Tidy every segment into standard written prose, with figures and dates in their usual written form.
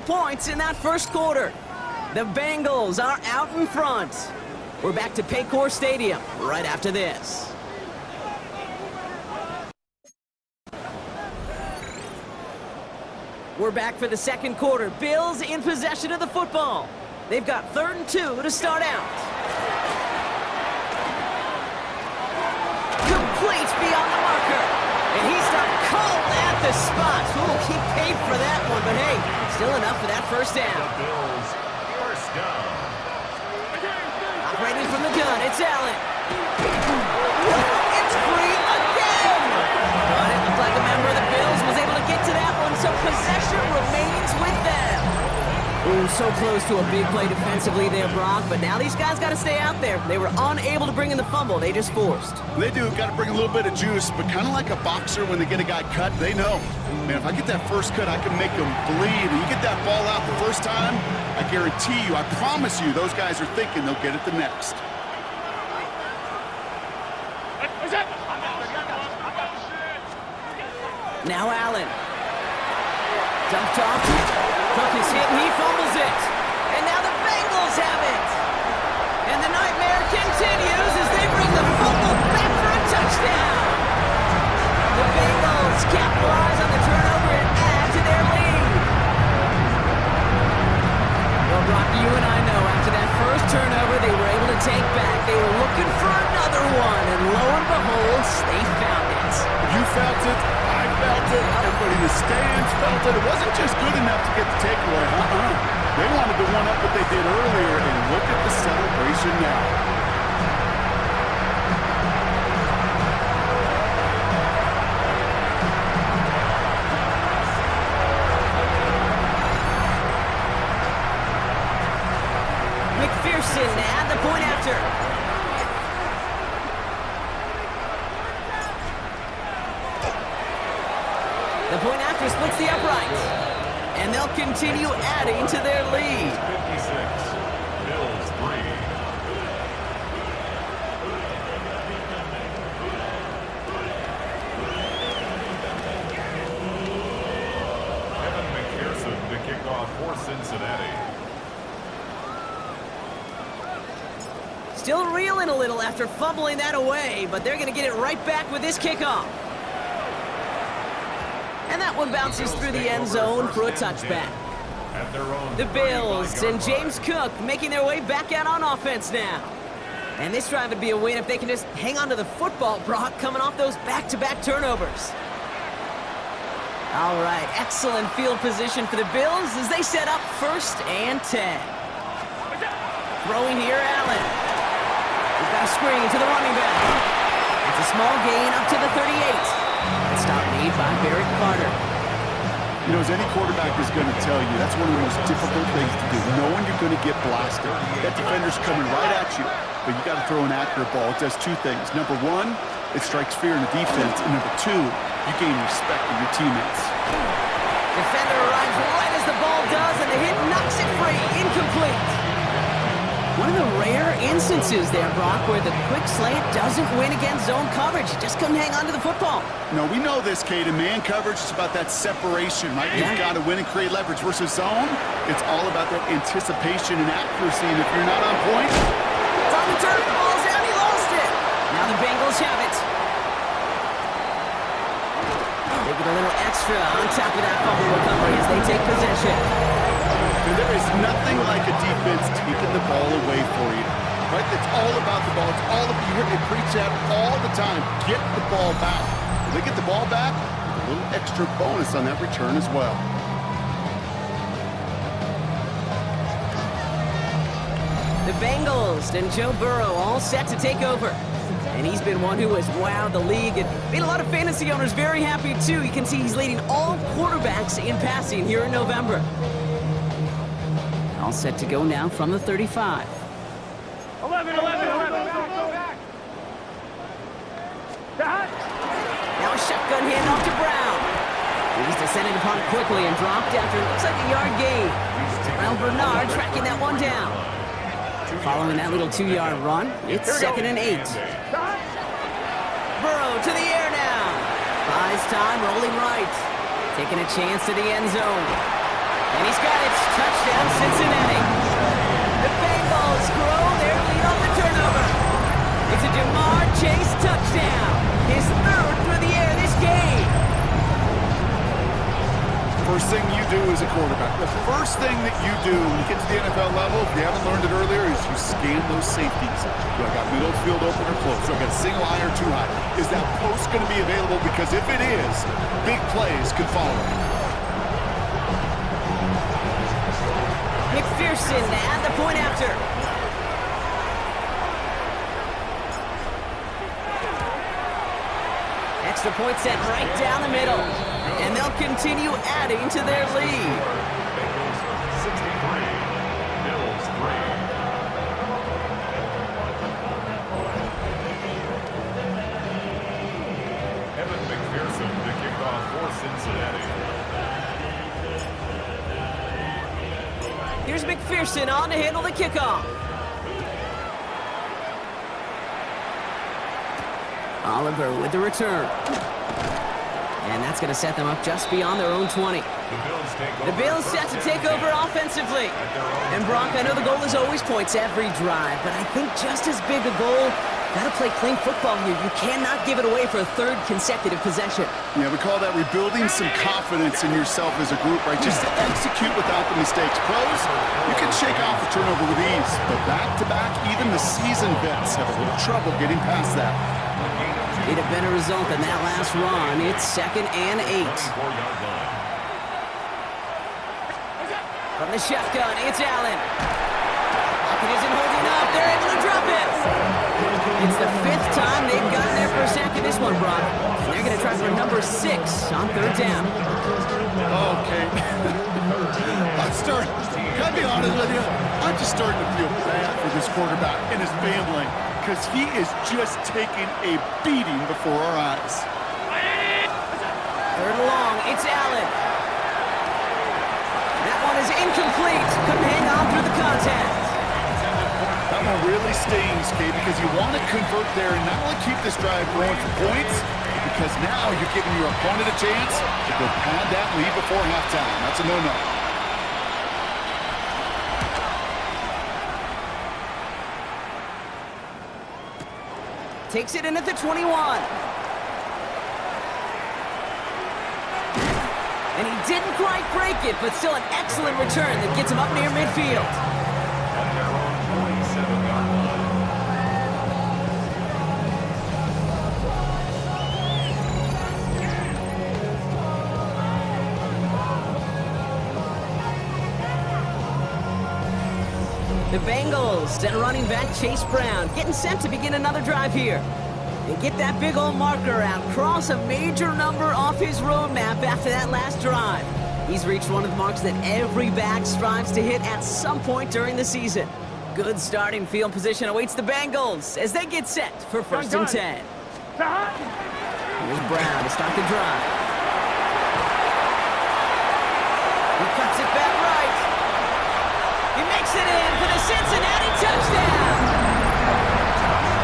points in that first quarter. The Bengals are out in front. We're back to Paycor Stadium right after this. We're back for the second quarter. Bills in possession of the football. They've got 3rd and 2 to start out. Complete beyond the marker. And he's not cold at the spot. Ooh, he paid for that one, but hey, still enough for that first down. The Bills, first down. Operating from the gun, it's Allen. It's free again. But it looked like a member of the Bills was able to get to that one, so possession remains with them. Ooh, so close to a big play defensively there, Brock, but now these guys got to stay out there. They were unable to bring in the fumble they just forced. They do, got to bring a little bit of juice, but kind of like a boxer when they get a guy cut, they know. Man, if I get that first cut, I can make them bleed. And you get that ball out the first time, I guarantee you, I promise you, those guys are thinking they'll get it the next. Now Allen. Dumped off. Cook is hit and he fumbles it. And now the Bengals have it. And the nightmare continues as they bring the fumble back for a touchdown. The Bengals capitalize on the turnover and add to their lead. Well, Brock, you and I know after that first turnover they were able to take back. They were looking for another one, and lo and behold, they found it. You felt it. I felt it. Everybody in the stands felt it. It wasn't just good enough to get the takeaway. They wanted to one-up what they did earlier, and look at the celebration now. McPherson at the point after. The point after splits the upright. And they'll continue adding to their lead. 56, Bills 3. Evan McPherson to kick off for Cincinnati. Still reeling a little after fumbling that away, but they're going to get it right back with this kickoff. And that one bounces through the end zone for a touchback. The Bills and James Cook making their way back out on offense now. And this drive would be a win if they can just hang on to the football, Brock, coming off those back-to-back turnovers. All right, excellent field position for the Bills as they set up 1st and 10. Throwing here, Allen. He's got a screen to the running back. It's a small gain up to the 38. Stop made by Barrett Carter. You know, as any quarterback is going to tell you, that's one of the most difficult things to do, knowing you're going to get blasted. That defender's coming right at you, but you got to throw an accurate ball. It does 2 things. Number 1, it strikes fear in the defense, and number 2, you gain respect of your teammates. Defender arrives right as the ball does, and the hit knocks it free. Incomplete. One of the rare instances there, Brock, where the quick slant doesn't win against zone coverage. He just couldn't hang on to the football. No, we know this, Kate. In man coverage, it's about that separation, right? Yeah. You've got to win and create leverage versus zone. It's all about that anticipation and accuracy, and if you're not on point... It's on the turf, the ball's out, he lost it. Now the Bengals have it. They get a little extra on top of that fumble recovery as they take possession. And there is nothing like a defense taking the ball away for you, right? It's all about the ball. It's all about, you hear me preach that all the time. Get the ball back. When they get the ball back, a little extra bonus on that return as well. The Bengals and Joe Burrow all set to take over. And he's been one who has wowed the league and made a lot of fantasy owners very happy too. You can see he's leading all quarterbacks in passing here in November. All set to go now from the 35. 11. Now a shotgun handoff to Brown. He's descended upon quickly and dropped after it looks like a yard gain. Brown Bernard tracking that one down. Following that little 2-yard run, it's 2nd and 8. Burrow to the air now. Buys time, rolling right. Taking a chance to the end zone. And he's got it. Touchdown, Cincinnati. The Bengals grow their lead on the turnover. It's a Jamar Chase touchdown. His third through the air this game. First thing you do as a quarterback, the first thing that you do when you get to the NFL level, if you haven't learned it earlier, is you scan those safeties. Do I got middle field open or close? Do I got a single high or too high? Is that post going to be available? Because if it is, big plays could follow. McPherson at the point after. Extra point set right down the middle. And they'll continue adding to their lead. Bengals 63, Bills 3. Evan McPherson to kick off for Cincinnati. Here's McPherson on to handle the kickoff. Oliver with the return. And that's going to set them up just beyond their own 20. The Bills set to take over offensively. And Brock, I know the goal is always points every drive, but I think just as big a goal, got to play clean football here. You cannot give it away for a third consecutive possession. Yeah, we call that rebuilding some confidence in yourself as a group, right? Just to execute without the mistakes. Pros, you can shake off a turnover with ease, but back-to-back, even the seasoned vets have a little trouble getting past that. It'd have been a result in that last run. It's 2nd and 8. From the shotgun, it's Allen. Lockett isn't holding up. They're able to drop it. It's the 5th time they've gotten their first sack in this one, Brock. And they're going to try for number 6 on 3rd down. Okay. Can I be honest with you? I'm just starting to feel bad for this quarterback and his family, because he is just taking a beating before our eyes. 3rd and long, it's Allen. That one is incomplete. Come hang on through the contact. That one really stings, Kate, because you want to convert there and not only keep this drive going for points, because now you're giving your opponent a chance to go pad that lead before halftime. That's a no-no. Takes it in at the 21. And he didn't quite break it, but still an excellent return that gets him up near midfield. At their own 47-yard line. The Bengals and running back Chase Brown getting set to begin another drive here. And get that big old marker out. Cross a major number off his roadmap after that last drive. He's reached one of the marks that every back strives to hit at some point during the season. Good starting field position awaits the Bengals as they get set for 1st and 10. Here's Brown to start the drive. He cuts it back right. He makes it in for the Cincinnati touchdown.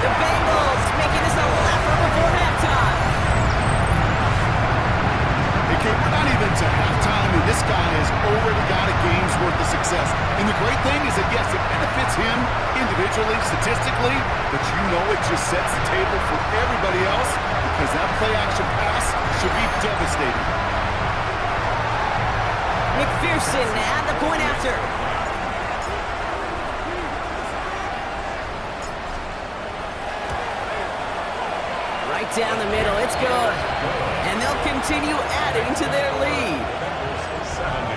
The Bengals making this a laugher before halftime. Hey, Kate, we're not even to halftime, and this guy has already got a game's worth of success. And the great thing is that, yes, it benefits him individually, statistically, but you know it just sets the table for everybody else, because that play-action pass should be devastating. McPherson at the point after. Right down the middle, it's good. And they'll continue adding to their lead. Bengals 70,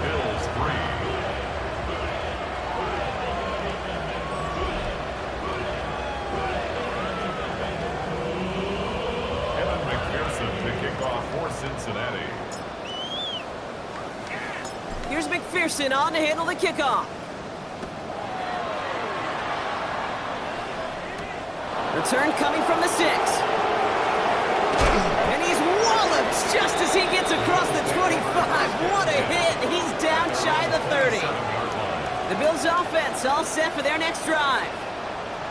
Bills 3. Evan McPherson to kick off for Cincinnati. Here's McPherson on to handle the kickoff. Return coming from the 6. And he's walloped just as he gets across the 25. What a hit. He's down shy of the 30. The Bills offense all set for their next drive.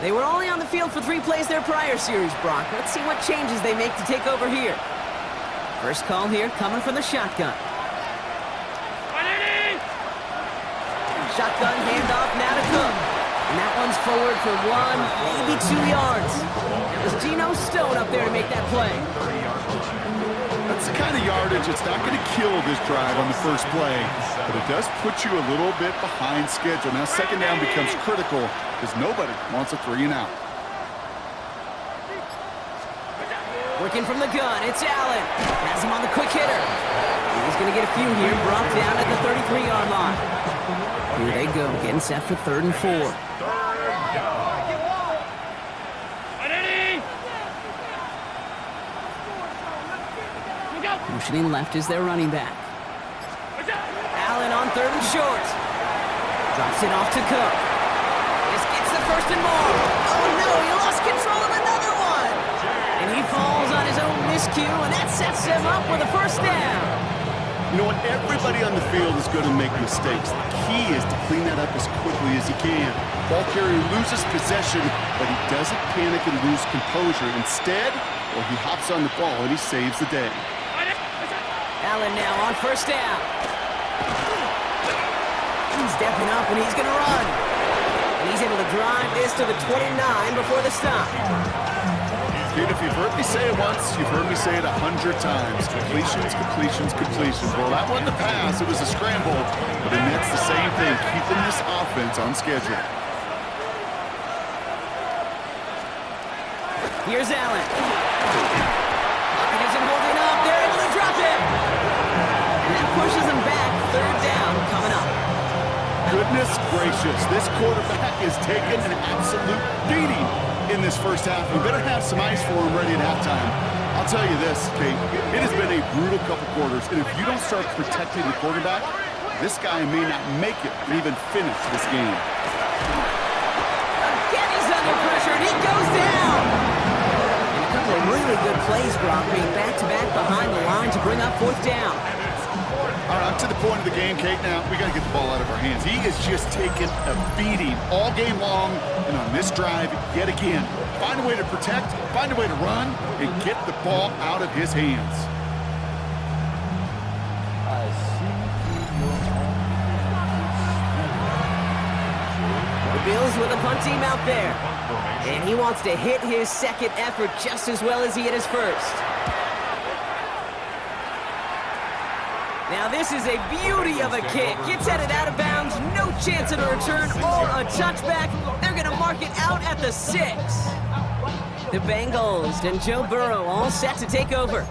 They were only on the field for 3 plays their prior series, Brock. Let's see what changes they make to take over here. First call here coming from the shotgun. Shotgun handoff now to Cook. And that one's forward for 1, maybe 2 yards. It was Geno Stone up there to make that play. That's the kind of yardage it's not going to kill this drive on the first play, but it does put you a little bit behind schedule. Now second down becomes critical because nobody wants a 3-and-out. Working from the gun, it's Allen. Has him on the quick hitter. He's going to get a few here, brought down at the 33-yard line. Here they go, getting set for 3rd and 4. Motioning left is their running back. Allen on 3rd and short. Drops it off to Cook. This gets the 1st and more. Oh no, he lost control of another one. And he falls on his own miscue, and that sets him up with a 1st down. You know what? Everybody on the field is going to make mistakes. The key is to clean that up as quickly as he can. Ball carrier loses possession, but he doesn't panic and lose composure. Instead, well, he hops on the ball and he saves the day. Allen now on 1st down. He's stepping up and he's going to run. And he's able to drive this to the 29 before the stop. Dude, if you've heard me say it once, you've heard me say it 100 times. Completions, completions, completions. Well, that wasn't a pass. It was a scramble. But then that's the same thing, keeping this offense on schedule. Here's Allen. Pocket isn't holding up. They're able to drop it. And that pushes them back. 3rd down coming up. Goodness gracious, this quarterback is taking an absolute beating in this first half. You better have some ice for him ready at halftime. I'll tell you this, Kate, it has been a brutal couple quarters, and if you don't start protecting the quarterback, this guy may not make it and even finish this game. Again, he's under pressure, and he goes down. And a couple of really good plays, Brock, being back-to-back behind the line to bring up 4th down. All right, up to the point of the game, Kate, now we got to get the ball out of our hands. He is just taking a beating all game long, and on this drive, yet again, find a way to protect, find a way to run, and get the ball out of his hands. The Bills with a punt team out there. And he wants to hit his second effort just as well as he hit his first. Now this is a beauty of a kick. Gets headed out of bounds, no chance at a return or a touchback. They're going to mark it out at the 6. The Bengals and Joe Burrow all set to take over.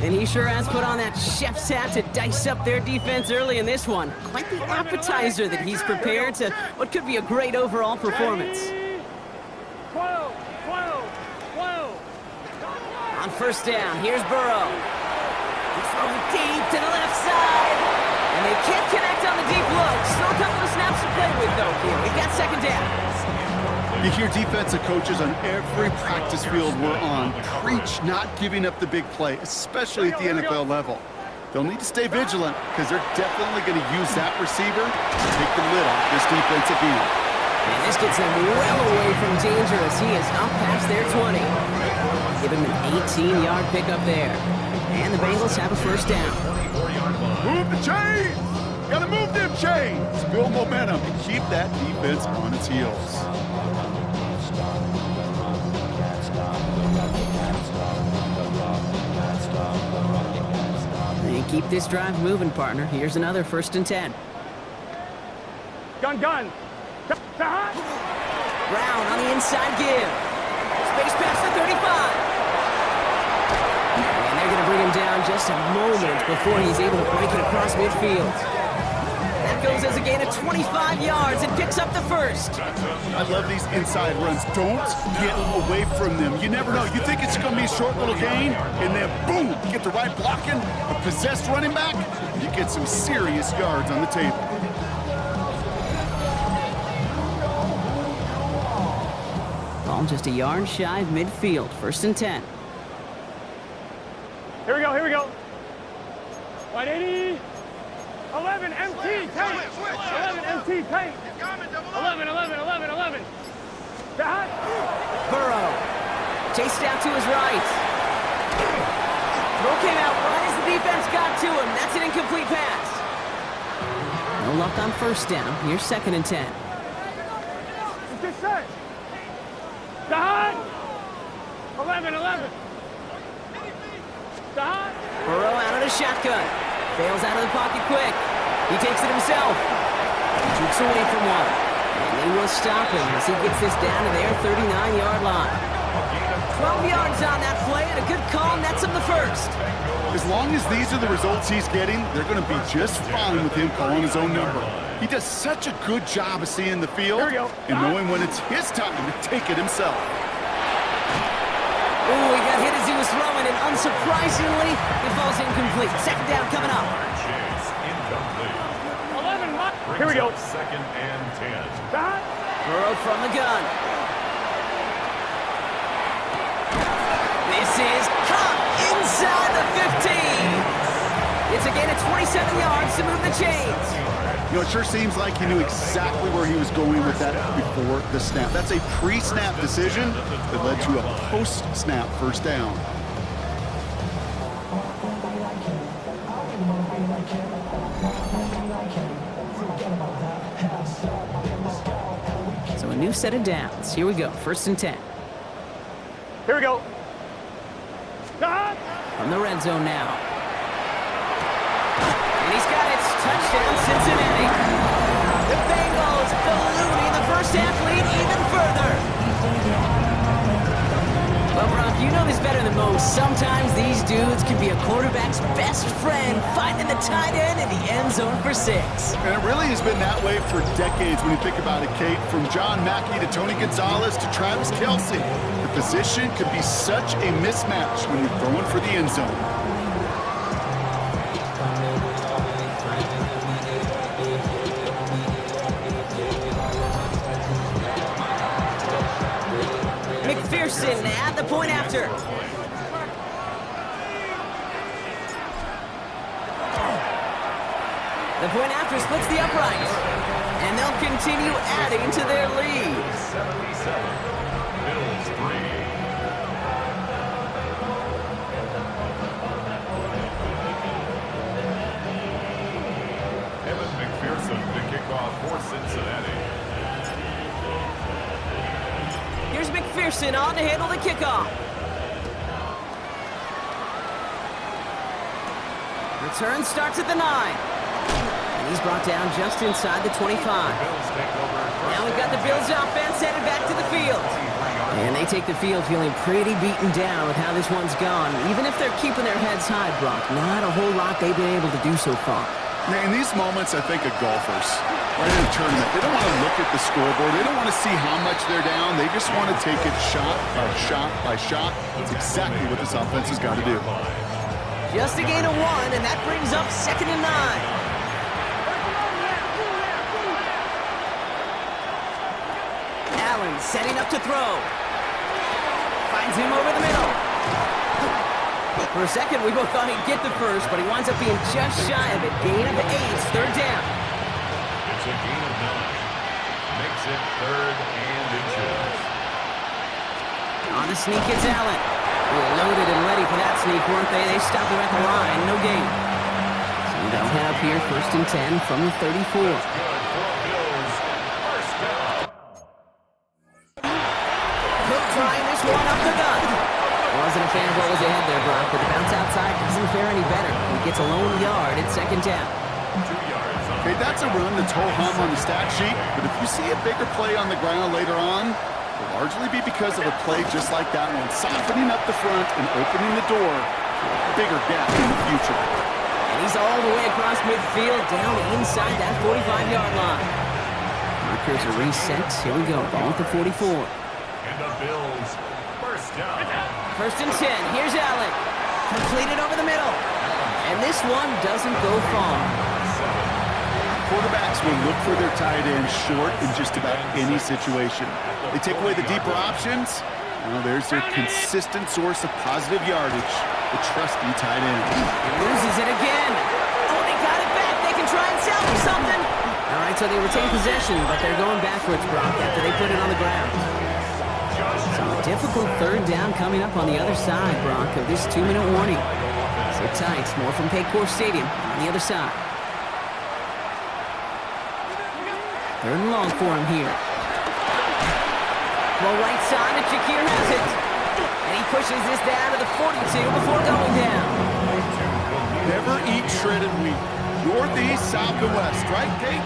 And he sure has put on that chef's hat to dice up their defense early in this one. Quite the appetizer that he's prepared to what could be a great overall performance. 12. On 1st down, here's Burrow. He's throwing deep to the left side. And they can't connect on the deep look. Still a couple of snaps to play with, though, here. We've got 2nd down. You hear defensive coaches on every practice field we're on preach not giving up the big play, especially at the NFL level. They'll need to stay vigilant because they're definitely going to use that receiver to take the lid off this defensive end. And this gets him well away from danger as he is up past their 20. Give him an 18-yard pickup there. And the Bengals have a 1st down. Move the chains! Gotta move them chains! Build momentum and keep that defense on its heels. And keep this drive moving, partner. Here's another 1st and 10. Gun. Brown on the inside give. Space past the 35. And they're going to bring him down just a moment before he's able to break it across midfield. That goes as a gain of 25 yards and picks up the 1st. I love these inside runs. Don't get away from them. You never know. You think it's going to be a short little gain, and then boom, get the right blocking, a possessed running back, you get some serious yards on the table. Ball just a yard shy of midfield. 1st and 10. Here we go. 180. 11 MT tank. 11 MT tank. 11. Burrow. Chased out to his right. Throw came out right as the defense got to him. That's an incomplete pass. No luck on first down. Here's 2nd and 10. Get set. Dot. 11. Dot. Burrow out of the shotgun. Bails out of the pocket quick. He takes it himself. Jukes away from one. And they will stop him as he gets this down to their 39-yard line. 12 yards on that play, and a good call nets him the first. As long as these are the results he's getting, they're going to be just fine with him calling his own number. He does such a good job of seeing the field and knowing when it's his time to take it himself. Ooh, he got hit as he was throwing, and unsurprisingly, it falls incomplete. 2nd down coming up. Chase incomplete. 11. Here we go. 2nd and 10. Dot. Burrow from the gun. This is caught inside the 15. It's a gain of 27 yards to move the chains. You know, it sure seems like he knew exactly where he was going with that before the snap. That's a pre-snap decision that led to a post-snap first down. So a new set of downs. Here we go. 1st and 10. Here we go. Dot. From the red zone now. And he's got it. Touchdown, Cincinnati. The Bengals ballooning the first half lead even further. Well, Brock, you know this better than most. Sometimes these dudes can be a quarterback's best friend, finding the tight end in the end zone for 6. And it really has been that way for decades when you think about it, Kate. From John Mackey to Tony Gonzalez to Travis Kelce. The position could be such a mismatch when you're throwing for the end zone. McPherson at the point after. The point after splits the upright. And they'll continue adding to their lead. 77. Bills 3. Evan McPherson to kick off for Cincinnati. Here's McPherson on to handle the kickoff. Return starts at the 9. And he's brought down just inside the 25. Now we've got the Bills offense headed back to the field. And they take the field feeling pretty beaten down with how this one's gone. Even if they're keeping their heads high, Brock, not a whole lot they've been able to do so far. In these moments, I think of golfers, right in a tournament, they don't want to look at the scoreboard. They don't want to see how much they're down. They just want to take it shot by shot by shot. That's exactly what this offense has got to do. Just a gain of 1, and that brings up 2nd and 9. Allen setting up to throw. Finds him over the middle. For a second, we both thought he'd get the first, but he winds up being just shy of it. Gain of 8, 3rd down. It's a gain of 9. Makes it 3rd and inches. On the sneak, it's Allen. They were loaded and ready for that sneak, weren't they? They stopped him at the line. No gain. So they'll head up here 1st and 10 from the 34. Cook trying this one up the gut. Wasn't a fan of what was ahead there, Brock, but the bounce outside doesn't fare any better. He gets a lone yard at 2nd down. 2 yards. Okay, that's a run that's ho-hum on the stat sheet, but if you see a bigger play on the ground later on, it'll largely be because of a play just like that one, softening up the front and opening the door for a bigger gap in the future. And he's all the way across midfield, down inside that 45-yard line. Markers are reset. Here we go, ball at the 44. And the Bills, first down. 1st and 10, here's Allen. Completed over the middle. And this one doesn't go far. Quarterbacks will look for their tight end short in just about any situation. They take away the deeper options. Well, there's their consistent source of positive yardage, the trusty tight end. He loses it again. Oh, they got it back. They can try and salvage something. All right, so they retain possession, but they're going backwards, Brock, after they put it on the ground. So a difficult 3rd down coming up on the other side, Brock, of this 2-minute warning. Sit tight. More from Paycor Stadium on the other side. Third and long for him here. Well, right side, and Shakir has it. And he pushes this down to the 42 before going down. Never eat shredded wheat. Northeast, south, and west, right, Kate?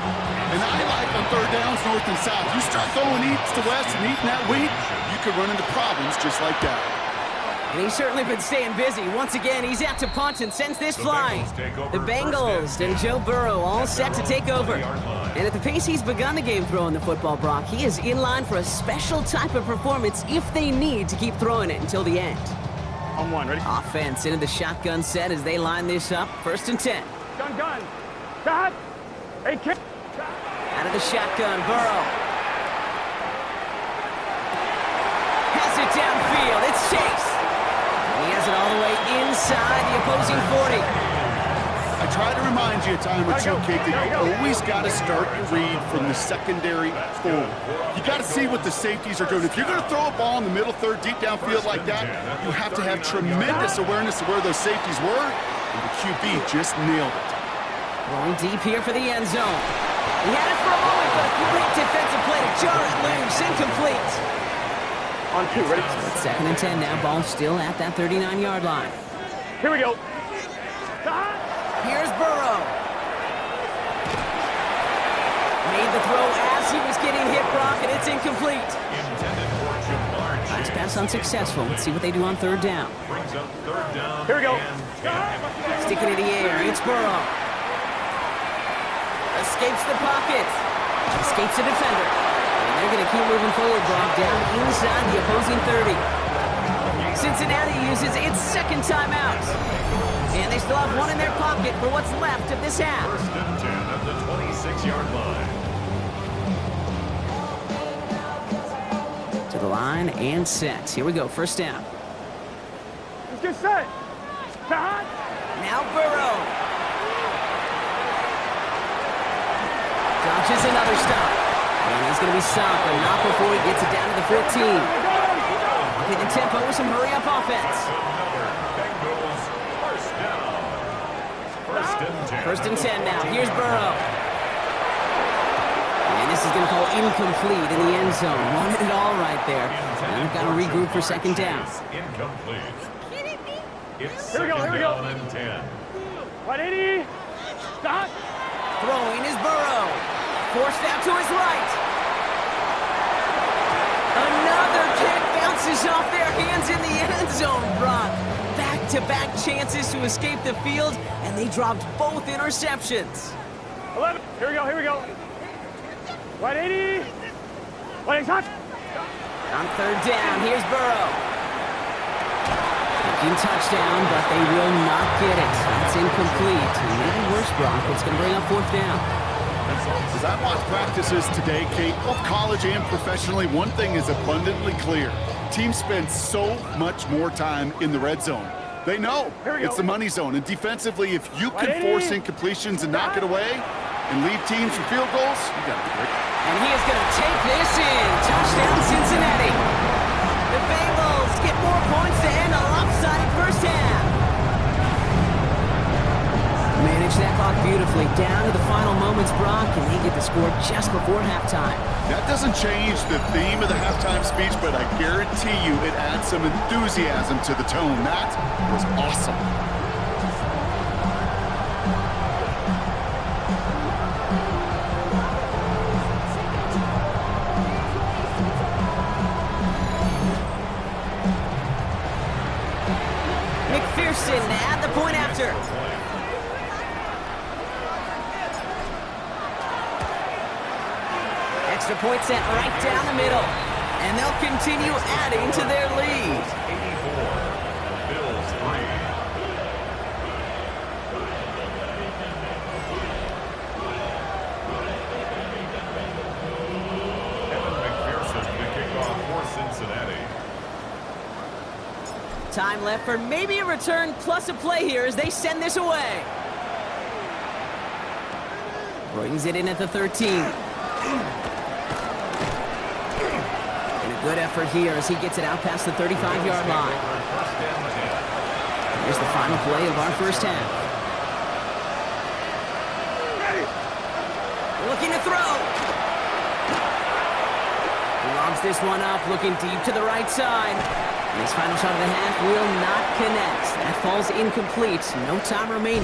And I like on third downs, north and south. You start going east to west and eating that wheat, you could run into problems just like that. And he's certainly been staying busy. Once again, he's out to punt and sends this flying. The Bengals and Joe Burrow all set to take over. And at the pace he's begun the game throwing the football, Brock, he is in line for a special type of performance if they need to keep throwing it until the end. On one, ready? Offense into the shotgun set as they line this up. 1st and 10. Gun. Stop. Hey, kick. Out of the shotgun, Burrow. Has it downfield. It's Chase. And he has it all the way inside the opposing 40. I try to remind you a time or two, Kate, that you always got to start your read from the secondary forward. You got to see what the safeties are doing. If you're going to throw a ball in the middle third, deep downfield like that, you have to have tremendous awareness of where those safeties were, and the QB just nailed it. Going deep here for the end zone. He had it for a moment, but a great defensive play to jar it loose. Incomplete. On 2, ready? It's 2nd and 10 now. Ball still at that 39-yard line. Here we go. Stop. Here's Burrow. Made the throw as he was getting hit, Brock, and it's incomplete. Nice pass unsuccessful. Let's see what they do on 3rd down. Here we go. Sticking in the air. It's Burrow. Escapes the pocket. Escapes the defender. And they're going to keep moving forward, Brock, down inside the opposing 30. Cincinnati uses its 2nd timeout. And they still have one in their pocket for what's left of this half. 1st and 10 at the 26-yard line. To the line and set. Here we go. 1st down. Let's get set. Stop. Now Burrow. Dodges another stop. And he's going to be stopped, but not before he gets it down to the 14. Upping the tempo with some hurry-up offense. Bengals, 1st down. 1st and 10 now. Here's Burrow. And this is going to fall incomplete in the end zone. Wanted it all right there. And we've got to regroup for 2nd down. Incomplete. It's Here we go. 2nd down and 10. 180. Stop. Throwing is Burrow. Forced out to his right. Another kick bounces off their hands in the end zone, Brock. Back-to-back chances to escape the field, and they dropped both interceptions. 11. Here we go. 180. 180. Stop. On 3rd down, here's Burrow. Taking touchdown, but they will not get it. That's incomplete. And maybe worse, Brock. It's going to bring up 4th down. As I watch practices today, Kate, both college and professionally, one thing is abundantly clear. Teams spend so much more time in the red zone. They know it's the money zone. And defensively, if you can force incompletions and knock it away and leave teams for field goals, you got to be great. And he is going to take this in. Touchdown, Cincinnati. The Bengals get more points to end a lopsided 1st half. Manage that clock beautifully down to the final moments, Brock, and they get the score just before halftime. That doesn't change the theme of the halftime speech, but I guarantee you it adds some enthusiasm to the tone. That was awesome. McPherson at the point after. Extra point set right down the middle. And they'll continue adding to their lead. 84. Bills 3. Evan McPherson to kick off for Cincinnati. Time left for maybe a return plus a play here as they send this away. Brings it in at the 13. And a good effort here as he gets it out past the 35-yard line. Here's the final play of our 1st half. Looking to throw. Gives this one up, looking deep to the right side. And his final shot of the half will not connect. That falls incomplete. No time remaining.